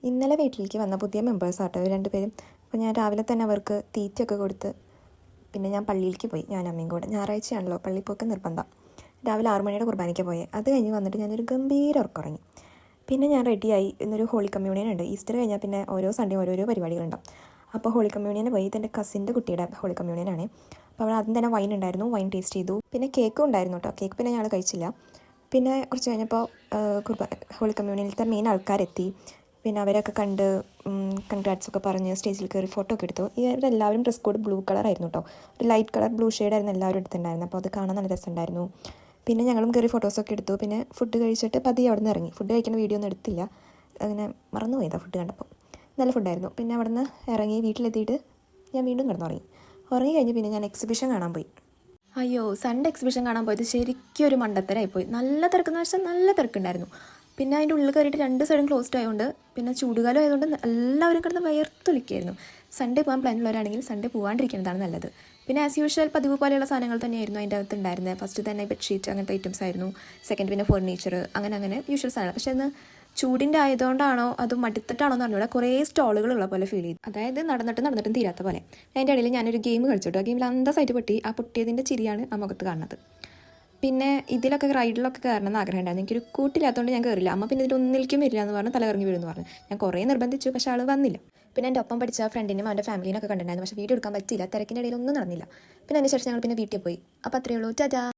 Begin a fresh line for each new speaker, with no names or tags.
ഇന്നലെ വീട്ടിലേക്ക് വന്ന പുതിയ മെമ്പേഴ്സ് ആട്ടോ രണ്ടുപേരും. അപ്പോൾ ഞാൻ രാവിലെ തന്നെ അവർക്ക് തീറ്റയൊക്കെ കൊടുത്ത് പിന്നെ ഞാൻ പള്ളിയിലേക്ക് പോയി. ഞാൻ അമ്മയും കൂടെ. ഞായറാഴ്ചയാണല്ലോ പള്ളിപ്പോക്ക് നിർബന്ധം. രാവിലെ 6 മണിയുടെ കുർബാനയ്ക്ക് പോയി. അത് കഴിഞ്ഞ് വന്നിട്ട് ഞാനൊരു ഗംഭീര ഉറക്കറങ്ങി. പിന്നെ ഞാൻ റെഡിയായി. ഇന്നൊരു ഹോളി കമ്മ്യൂണിയൻ ഉണ്ട്. ഈസ്റ്റർ കഴിഞ്ഞാൽ പിന്നെ ഓരോ സൺഡേ ഓരോരോ പരിപാടികളുണ്ടാവും. അപ്പോൾ ഹോളി കമ്മ്യൂണിയന് പോയി. ഇതെൻ്റെ കസിൻ്റെ കുട്ടിയുടെ ഹോളി കമ്മ്യൂണിയനാണ്. അപ്പോൾ അവിടെ ആദ്യം തന്നെ വൈൻ ഉണ്ടായിരുന്നു. വൈൻ ടേസ്റ്റ് ചെയ്തു. പിന്നെ കേക്കും ഉണ്ടായിരുന്നു കേട്ടോ. കേക്ക് പിന്നെ ഞങ്ങൾ കഴിച്ചില്ല. പിന്നെ കുറച്ച് കഴിഞ്ഞപ്പോൾ ഹോളി കമ്മ്യൂണിയനിലത്തെ മെയിൻ ആൾക്കാരെത്തി. പിന്നെ അവരൊക്കെ കണ്ട് കൺഗ്രാറ്റ്സൊക്കെ പറഞ്ഞ് സ്റ്റേജിൽ കയറി ഫോട്ടോ ഒക്കെ എടുത്തു. ഇവരെല്ലാവരും ഡ്രസ് കോഡ് ബ്ലൂ കളറായിരുന്നു കേട്ടോ. ഒരു ലൈറ്റ് കളർ ബ്ലൂ ഷെയ്ഡായിരുന്നു എല്ലാവരും എടുത്തിട്ടുണ്ടായിരുന്നു. അപ്പോൾ അത് കാണാൻ നല്ല രസമുണ്ടായിരുന്നു. പിന്നെ ഞങ്ങളും കയറി ഫോട്ടോസൊക്കെ എടുത്തു. പിന്നെ ഫുഡ് കഴിച്ചിട്ട് പതിയെ അവിടെ നിന്ന് ഇറങ്ങി. ഫുഡ് കഴിക്കുന്ന വീഡിയോ ഒന്നും എടുത്തില്ല, അങ്ങനെ മറന്നുപോയതാണ് ഫുഡ് കണ്ടപ്പോൾ. നല്ല ഫുഡായിരുന്നു. പിന്നെ അവിടെ നിന്ന് ഇറങ്ങി വീട്ടിലെത്തിയിട്ട് ഞാൻ വീണ്ടും കിടന്നുറങ്ങി. ഉറങ്ങി കഴിഞ്ഞ് പിന്നെ ഞാൻ എക്സിബിഷൻ കാണാൻ പോയി. അയ്യോ, സൺഡേ എക്സിബിഷൻ കാണാൻ പോയത് ശരിക്കും ഒരു മണ്ടത്തരമായിപ്പോയി. നല്ല തിരക്കെന്ന് വെച്ചാൽ നല്ല തിരക്കുണ്ടായിരുന്നു. പിന്നെ അതിൻ്റെ ഉള്ളിൽ കയറിയിട്ട് 2 സൈഡും ക്ലോസ്ഡ് ആയതുകൊണ്ട്, പിന്നെ ചൂടുകാലം ആയതുകൊണ്ട് എല്ലാവരും കിടന്ന് വയർത്തൊലിക്കായിരുന്നു. സൺഡേ പോകാൻ പ്ലാനുള്ളവരാണെങ്കിൽ സൺഡേ പോകാണ്ടിരിക്കുന്നതാണ് നല്ലത്. പിന്നെ ആസ് യൂഷ്വൽ പതിവ് പോലെയുള്ള സാധനങ്ങൾ തന്നെയായിരുന്നു അതിൻ്റെ അകത്ത് ഉണ്ടായിരുന്നത്. ഫസ്റ്റ് തന്നെ ബെഡ്ഷീറ്റ് അങ്ങനത്തെ ഐറ്റംസ് ആയിരുന്നു. സെക്കൻഡ് പിന്നെ ഫർണിച്ചർ, അങ്ങനെ യൂഷ്വൽ സാധനങ്ങൾ. പക്ഷേ അന്ന് ചൂടിൻ്റെ ആയതുകൊണ്ടാണോ അതും മടുത്തിട്ടാണോ എന്ന് പറഞ്ഞാൽ കുറേ സ്റ്റോളുകളുള്ള പോലെ ഫീൽ ചെയ്തു. അതായത് നടന്നിട്ടും തീരാത്ത പോലെ. അതിൻ്റെ ഇടയിൽ ഞാനൊരു ഗെയിം കളിച്ചിട്ടു. ആ ഗെയിമിൽ അന്തസ്സായിട്ട് പൊട്ടി. ആ പൊട്ടിയതിൻ്റെ ചിരിയാണ് ആ മുഖത്ത് കാണുന്നത്. പിന്നെ ഇതിലൊക്കെ റൈഡിലൊക്കെ കയറണം എന്ന് ആഗ്രഹം ഉണ്ടായിരുന്നു. എനിക്കൊരു കൂട്ടില്ലാത്തതുകൊണ്ട് ഞാൻ കയറില്ല. അമ്മ പിന്നെ ഇതിലൊന്നിലേക്കും വരില്ല എന്ന് പറഞ്ഞ് തലകറങ്ങി വീഴുമെന്ന് പറഞ്ഞു. ഞാൻ കുറേ നിർബന്ധിച്ചു, പക്ഷേ ആൾ വന്നില്ല. പിന്നെ എൻ്റെ ഒപ്പം പഠിച്ച ഫ്രണ്ടിനും അവൻ്റെ ഫാമിലിനൊക്കെ കണ്ടിട്ടുണ്ടായിരുന്നു. പക്ഷേ വീഡിയോ എടുക്കാൻ പറ്റിയില്ല, തിരക്കിൻ്റെ ഇടയിൽ ഒന്നും നടന്നില്ല. പിന്നെ അതിന് ശേഷം ഞങ്ങൾ പിന്നെ വീട്ടിൽ പോയി. അപ്പോൾ അത്രയേ ഉള്ളൂ. ടാറ്റാ.